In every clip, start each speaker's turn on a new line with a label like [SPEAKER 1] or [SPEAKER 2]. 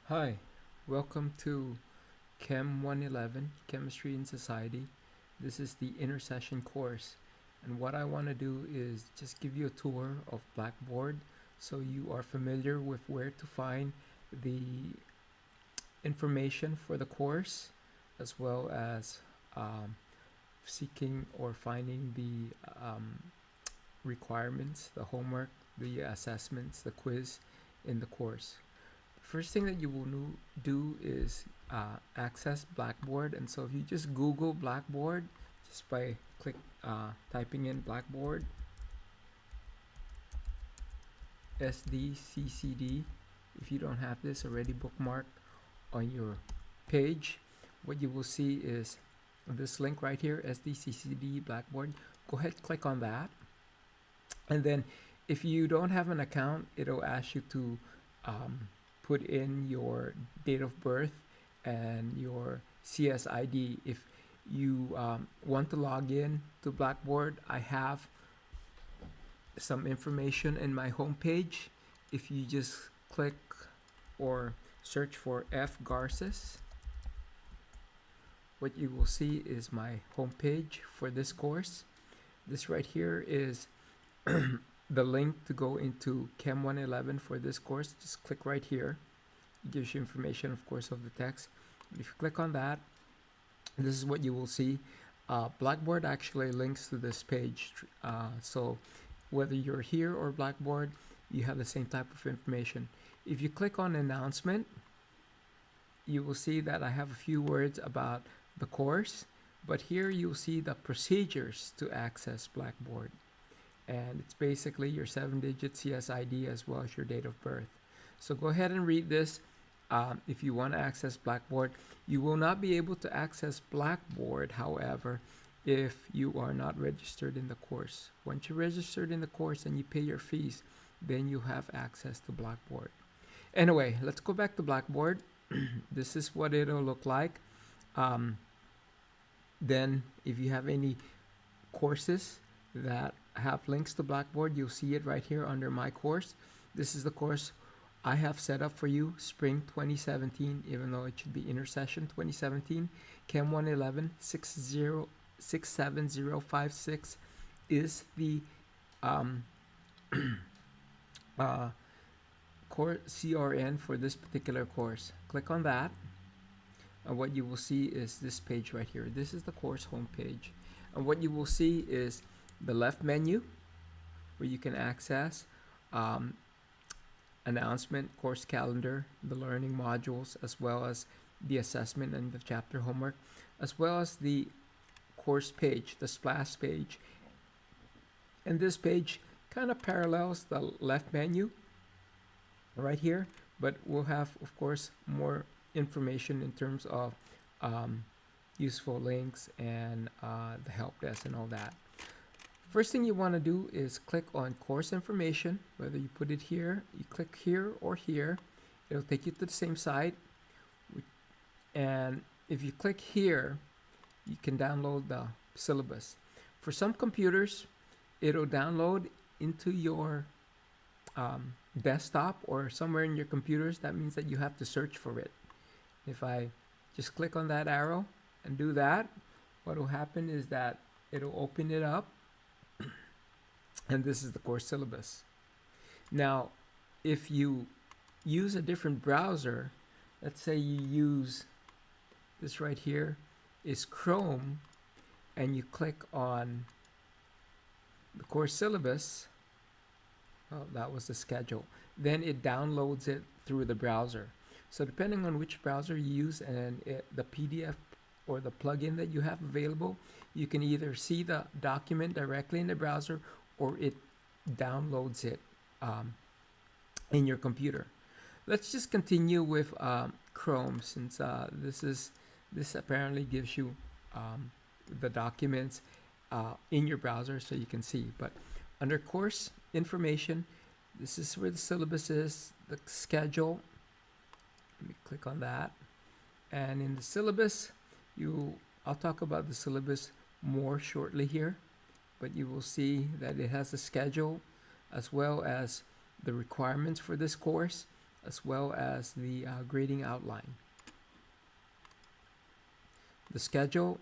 [SPEAKER 1] Hi, welcome to Chem 111, Chemistry in Society. This is the intercession course, and what I want to do is just give you a tour of Blackboard so you are familiar with where to find the information for the course, as well as um, seeking or finding the requirements, the homework, the assessments, the quiz in the course. First thing that you will do is access Blackboard, and so if you just Google Blackboard just by typing in Blackboard SDCCD, if you don't have this already bookmarked on your page, what you will see is this link right here, SDCCD Blackboard. Go ahead, click on that, and then if you don't have an account, it'll ask you to put in your date of birth and your CSID. If you want to log in to Blackboard, I have some information in my homepage. If you just click or search for F Garces, what you will see is my homepage for this course. This right here is the link to go into Chem 111 for this course. Just click right here. It gives you information, of course, of the text. But if you click on that, this is what you will see. Blackboard actually links to this page. So whether you're here or Blackboard, you have the same type of information. If you click on announcement, you will see that I have a few words about the course, but here you'll see the procedures to access Blackboard. And it's basically your 7-digit CSID as well as your date of birth. So go ahead and read this. If you want to access Blackboard, you will not be able to access Blackboard, however, if you are not registered in the course. Once you're registered in the course and you pay your fees, then you have access to Blackboard. Anyway, let's go back to Blackboard. This is what it'll look like. Then if you have any courses that have links to Blackboard, you'll see it right here under my course. This is the course I have set up for you, Spring 2017, even though it should be Intercession 2017. Chem 111 67056 is the core CRN for this particular course. Click on that, and what you will see is this page right here. This is the course homepage, and what you will see is the left menu where you can access announcement, course calendar, the learning modules, as well as the assessment and the chapter homework, as well as the course page, the splash page. And this page kind of parallels the left menu right here, but we'll have, of course, more information in terms of useful links and the help desk and all that. First thing you want to do is click on course information. Whether you put it here, you click here or here, it'll take you to the same site. And if you click here, you can download the syllabus. For some computers, it'll download into your desktop or somewhere in your computers. That means that you have to search for it. If I just click on that arrow and do that, what will happen is that it'll open it up, and this is the course syllabus. Now, if you use a different browser, let's say you use this right here is Chrome, and you click on the course syllabus, oh, that was the schedule, then it downloads it through the browser. So depending on which browser you use and the PDF or the plugin that you have available, you can either see the document directly in the browser or it downloads it in your computer. Let's just continue with Chrome, since this apparently gives you the documents in your browser so you can see. But under course information, this is where the syllabus is, the schedule. Let me click on that. And in the syllabus, I'll talk about the syllabus more shortly here, but you will see that it has a schedule as well as the requirements for this course, as well as the grading outline. The schedule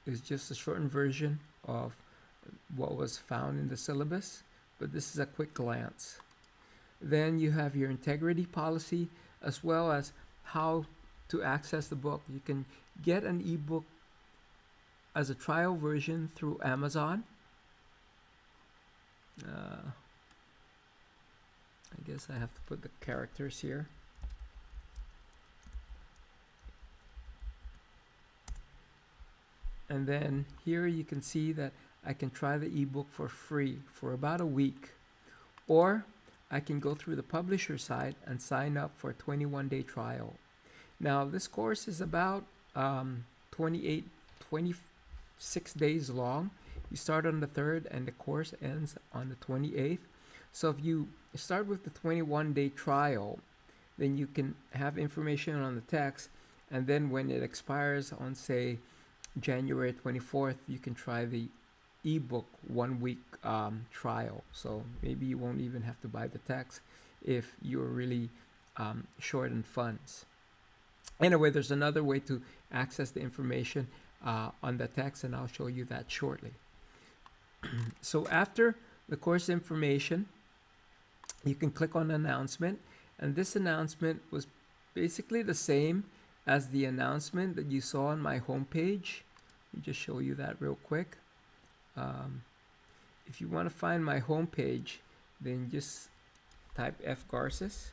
[SPEAKER 1] is just a shortened version of what was found in the syllabus, but this is a quick glance. Then you have your integrity policy, as well as how to access the book. You can get an ebook as a trial version through Amazon. I guess I have to put the characters here. And then here you can see that I can try the ebook for free for about a week, or I can go through the publisher site and sign up for a 21-day trial. Now this course is about 26 days long. You start on the 3rd and the course ends on the 28th. So if you start with the 21-day trial, then you can have information on the text, and then when it expires on, say, January 24th, you can try the ebook 1 week trial. So maybe you won't even have to buy the text if you're really short on funds. Anyway, there's another way to access the information on the text, and I'll show you that shortly. So after the course information, you can click on announcement, and this announcement was basically the same as the announcement that you saw on my homepage. Let me just show you that real quick. If you want to find my homepage, then just type F Garces,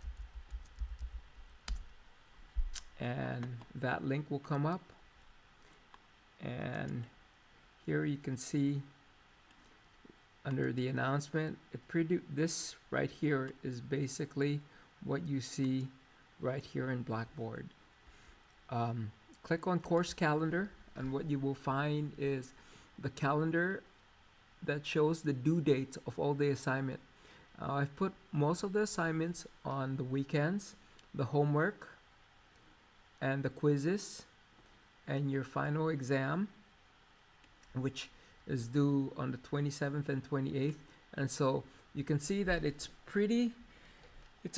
[SPEAKER 1] and that link will come up. And here you can see under the announcement, this right here is basically what you see right here in Blackboard. Click on course calendar, and what you will find is the calendar that shows the due dates of all the assignment. I've put most of the assignments on the weekends, the homework, and the quizzes, and your final exam, which is due on the 27th and 28th. And so you can see that it's a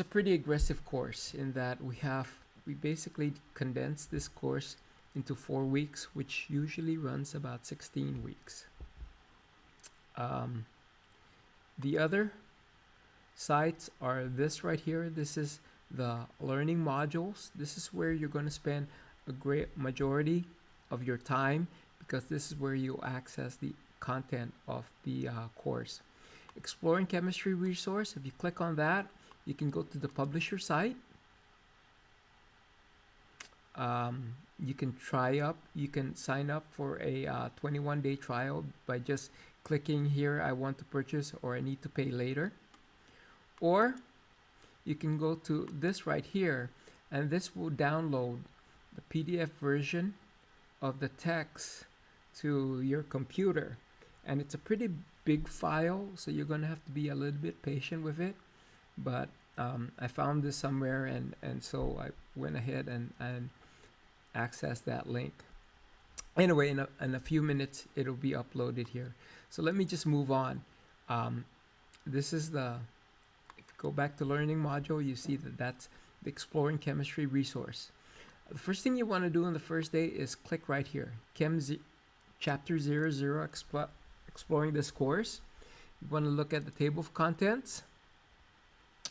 [SPEAKER 1] pretty aggressive course in that we basically condense this course into 4 weeks, which usually runs about 16 weeks. The other sites are this right here. This is the learning modules. This is where you're going to spend a great majority of your time, because this is where you'll access the content of the course. Exploring Chemistry resource, if you click on that, you can go to the publisher site. You can sign up for a 21-day trial by just clicking here, I want to purchase, or I need to pay later. Or you can go to this right here, and this will download the PDF version of the text to your computer. And it's a pretty big file, so you're going to have to be a little bit patient with it. But I found this somewhere, and so I went ahead and accessed that link. Anyway, in a few minutes, it'll be uploaded here. So let me just move on. This is if you go back to learning module, you see that that's the Exploring Chemistry resource. The first thing you want to do on the first day is click right here, Chapter 00, exploring this course. You want to look at the table of contents,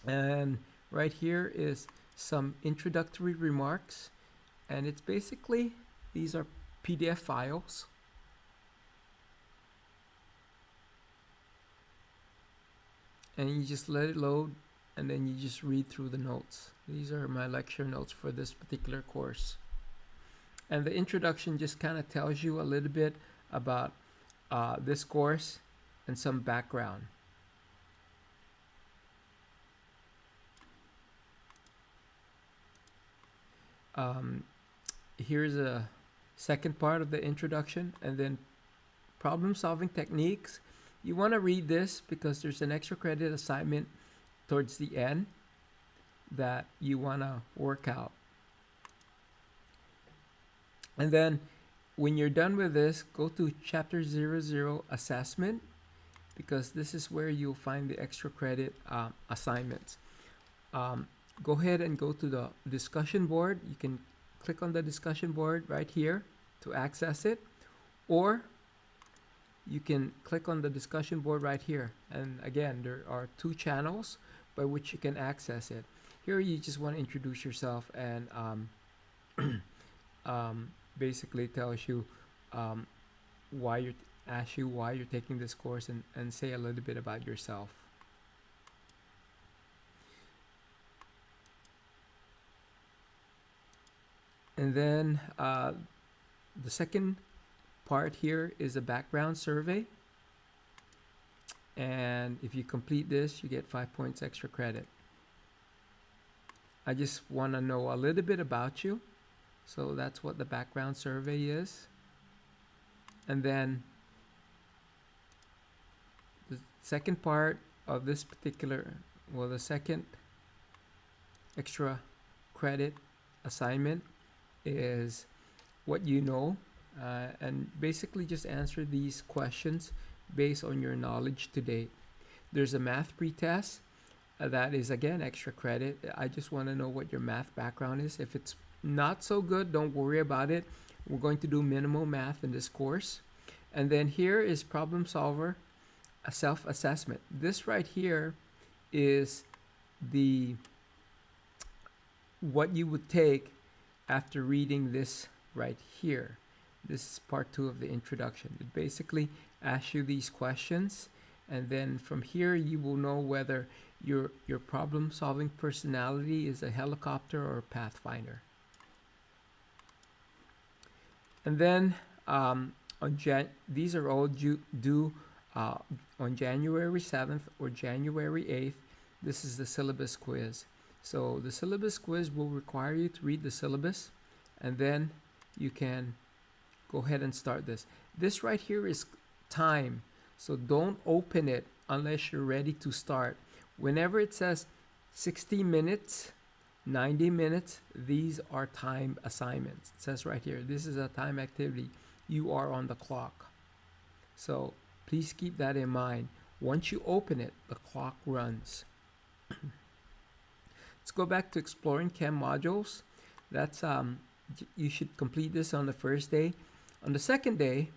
[SPEAKER 1] and right here is some introductory remarks, and it's basically, these are PDF files. And you just let it load, and then you just read through the notes. These are my lecture notes for this particular course. And the introduction just kind of tells you a little bit about this course and some background. Here's a second part of the introduction, and then problem solving techniques. You want to read this because there's an extra credit assignment towards the end that you want to work out. And then when you're done with this, go to Chapter 00 Assessment, because this is where you'll find the extra credit assignments. go ahead and go to the discussion board. You can click on the discussion board right here to access it, or you can click on the discussion board right here. And again, there are 2 channels by which you can access it. Here you just want to introduce yourself, and basically tells you why you're asks you why you're taking this course, and say a little bit about yourself. And then the second part here is a background survey, and if you complete this, you get 5 points extra credit. I just want to know a little bit about you, so that's what the background survey is. And then the second part of this particular, well, the second extra credit assignment is what you know, and basically just answer these questions based on your knowledge to date. There's a math pretest that is again extra credit. I just want to know what your math background is. If it's not so good, don't worry about it. We're going to do minimal math in this course. And then here is problem solver, a self-assessment. This right here is the what you would take after reading this right here. This is part 2 of the introduction. It basically asks you these questions, and then from here you will know whether your problem solving personality is a helicopter or a pathfinder. And then these are all due on January 7th or January 8th. This is the syllabus quiz. So the syllabus quiz will require you to read the syllabus, and then you can go ahead and start this. This right here is time, so don't open it unless you're ready to start. Whenever it says 60 minutes, 90 minutes, these are time assignments. It says right here, this is a time activity. You are on the clock. So please keep that in mind. Once you open it, the clock runs. Let's go back to exploring Chem modules. That's you should complete this on the first day. On the second day,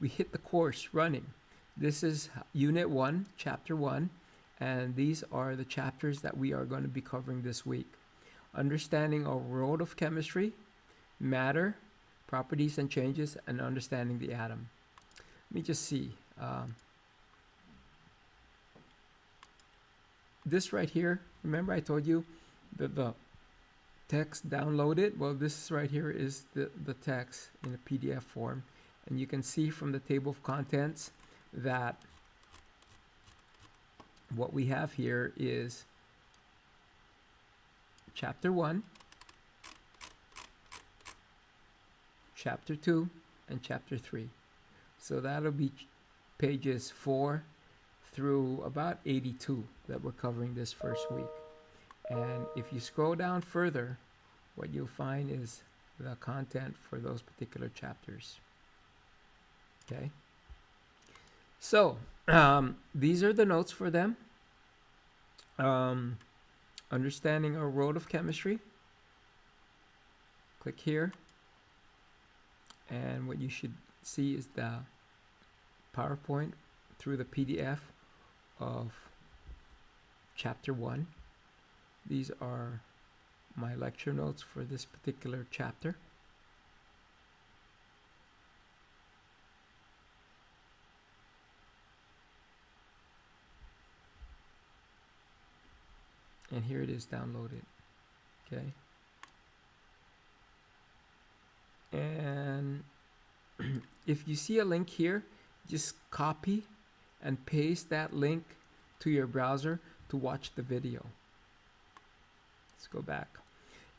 [SPEAKER 1] we hit the course running. This is Unit 1, Chapter 1, and these are the chapters that we are going to be covering this week. Understanding our world of chemistry, matter, properties and changes, and understanding the atom. Let me just see. This right here, remember I told you that the text downloaded? Well, this right here is the text in a PDF form. And you can see from the table of contents that what we have here is Chapter 1, Chapter 2, and Chapter 3. So that'll be pages 4 through about 82 that we're covering this first week. And if you scroll down further, what you'll find is the content for those particular chapters. Okay. So these are the notes for them. Understanding our world of chemistry. Click here, and what you should see is the PowerPoint through the PDF of Chapter 1. These are my lecture notes for this particular chapter. And here it is downloaded. Okay. And if you see a link here, just copy and paste that link to your browser to watch the video. Let's go back.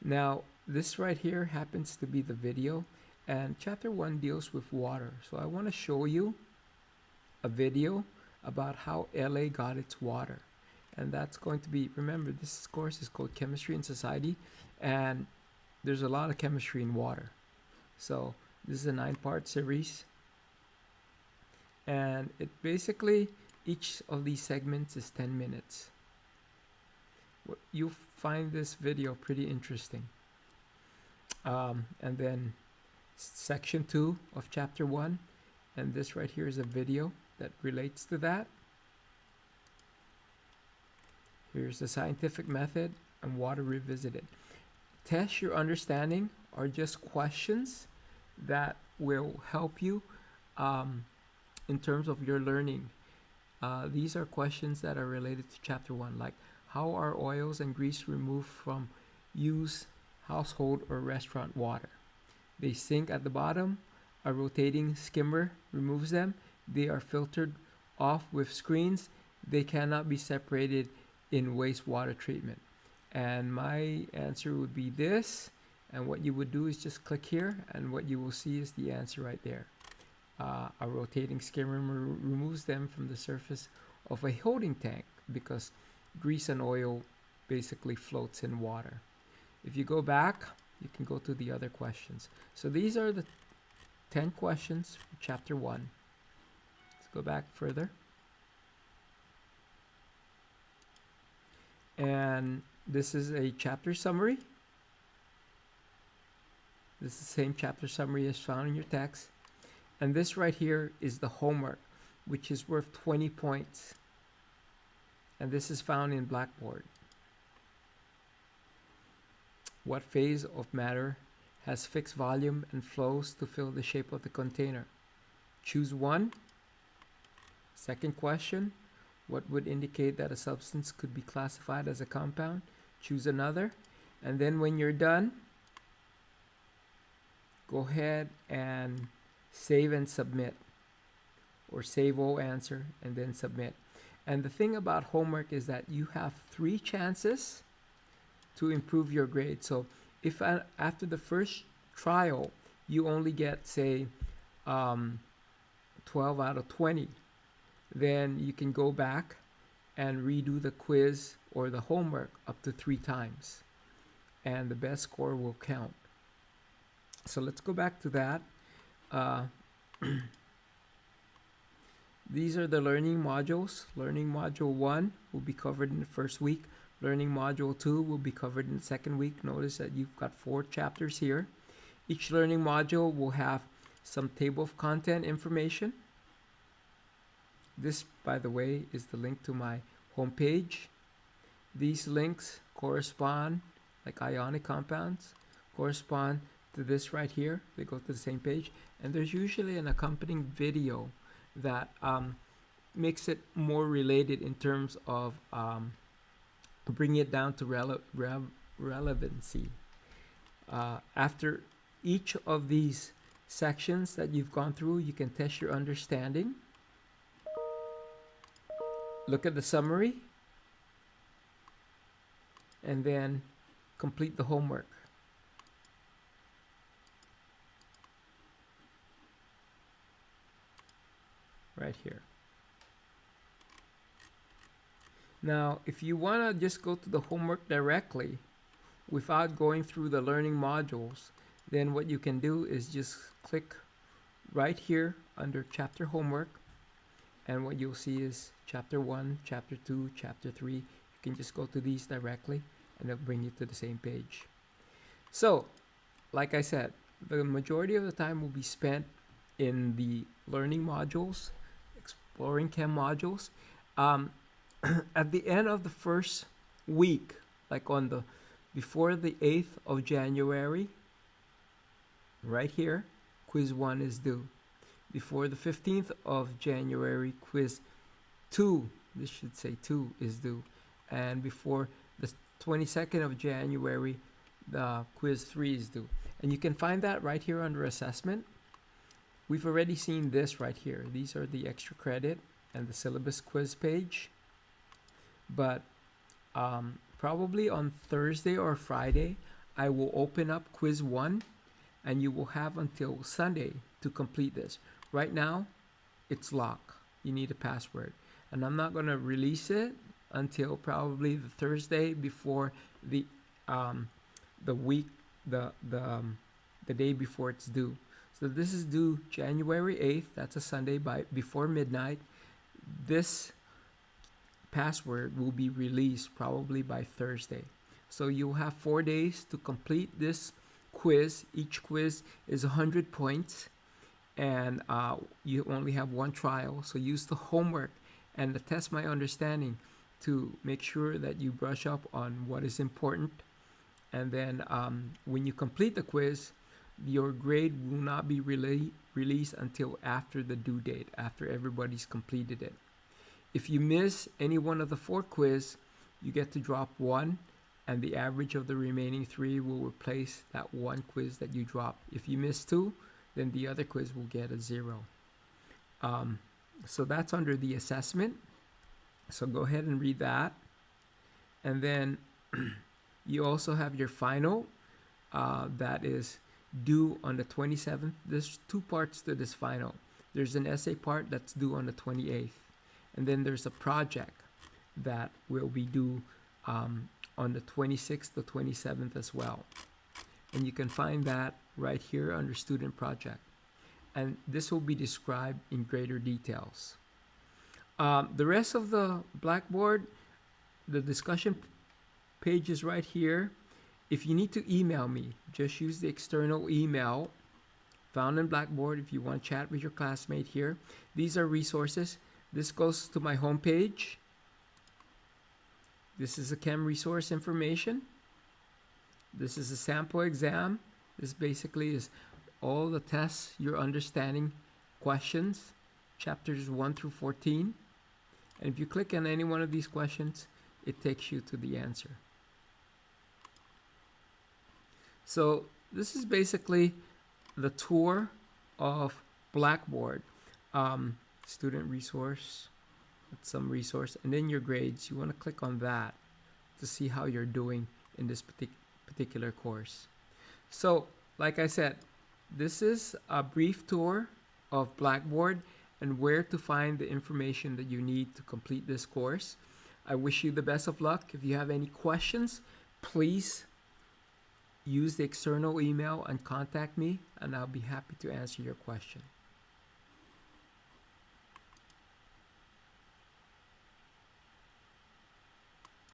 [SPEAKER 1] Now, this right here happens to be the video, and Chapter 1 deals with water. So I want to show you a video about how LA got its water. And that's going to be, remember, this course is called Chemistry and Society, and there's a lot of chemistry in water. So this is a 9-part series, and it basically, each of these segments is 10 minutes. What you'll find this video pretty interesting. And then section 2 of chapter 1, and this right here is a video that relates to that. Here's the scientific method and water revisited. Test your understanding are just questions that will help you in terms of your learning. These are questions that are related to chapter 1, like how are oils and grease removed from used household or restaurant water? They sink at the bottom. A rotating skimmer removes them. They are filtered off with screens. They cannot be separated in wastewater treatment. And my answer would be this. And what you would do is just click here, and what you will see is the answer right there. A rotating skimmer removes them from the surface of a holding tank because grease and oil basically floats in water. If you go back, you can go to the other questions. So these are the 10 questions for chapter 1. Let's go back further. And this is a chapter summary. This is the same chapter summary as found in your text. And this right here is the homework, which is worth 20 points. And this is found in Blackboard. What phase of matter has fixed volume and flows to fill the shape of the container? Choose one. Second question, what would indicate that a substance could be classified as a compound? Choose another. And then when you're done, go ahead and save and submit, or save all answer and then submit. And the thing about homework is that you have 3 chances to improve your grade. So if after the first trial you only get, say, 12 out of 20, then you can go back and redo the quiz or the homework up to 3 times, and the best score will count. So let's go back to that. These are the learning modules. Learning module 1 will be covered in the first week. Learning module 2 will be covered in the second week. Notice that you've got 4 chapters here. Each learning module will have some table of content information. This, by the way, is the link to my homepage. These links correspond, like ionic compounds, correspond to this right here. They go to the same page. And there's usually an accompanying video that makes it more related in terms of bringing it down to relevancy. After each of these sections that you've gone through, you can test your understanding. Look at the summary, and then complete the homework. Right here. Now, if you want to just go to the homework directly without going through the learning modules, then what you can do is just click right here under chapter homework, and what you'll see is chapter 1, chapter 2, chapter 3. You can just go to these directly and it'll bring you to the same page. So, like I said, the majority of the time will be spent in the learning modules, exploring chem modules. At the end of the first week, like on the before the 8th of January, right here, quiz 1 is due. Before the 15th of January, quiz 2, this should say 2, is due. And before the 22nd of January, the quiz 3 is due. And you can find that right here under assessment. We've already seen this right here. These are the extra credit and the syllabus quiz page. But probably on Thursday or Friday, I will open up quiz 1, and you will have until Sunday to complete this. Right now, it's locked. You need a password. And I'm not going to release it until probably the Thursday before the day before it's due. So this is due January 8th. That's a Sunday before midnight. This password will be released probably by Thursday. So you'll have 4 days to complete this quiz. Each quiz is 100 points, and you only have one trial. So use the homework and the test my understanding to make sure that you brush up on what is important. And then when you complete the quiz, your grade will not be released until after the due date, after everybody's completed it. If you miss any one of the 4 quiz, you get to drop 1, and the average of the remaining 3 will replace that 1 quiz that you dropped. If you miss 2, then the other quiz will get a 0. So that's under the assessment. So go ahead and read that. And then you also have your final that is due on the 27th. There's 2 parts to this final. There's an essay part that's due on the 28th. And then there's a project that will be due on the 26th to 27th as well. And you can find that right here under student project. And this will be described in greater details. The rest of the Blackboard, the discussion page is right here. If you need to email me, just use the external email found in Blackboard if you want to chat with your classmate here. These are resources. This goes to my homepage. This is a Chem resource information. This is a sample exam. This basically is all the tests, your understanding questions, chapters 1 through 14. And if you click on any one of these questions, it takes you to the answer. So this is basically the tour of Blackboard. Student resource, some resource, and then your grades. You want to click on that to see how you're doing in this particular course. So, like I said, this is a brief tour of Blackboard and where to find the information that you need to complete this course. I wish you the best of luck. If you have any questions, please use the external email and contact me, and I'll be happy to answer your question.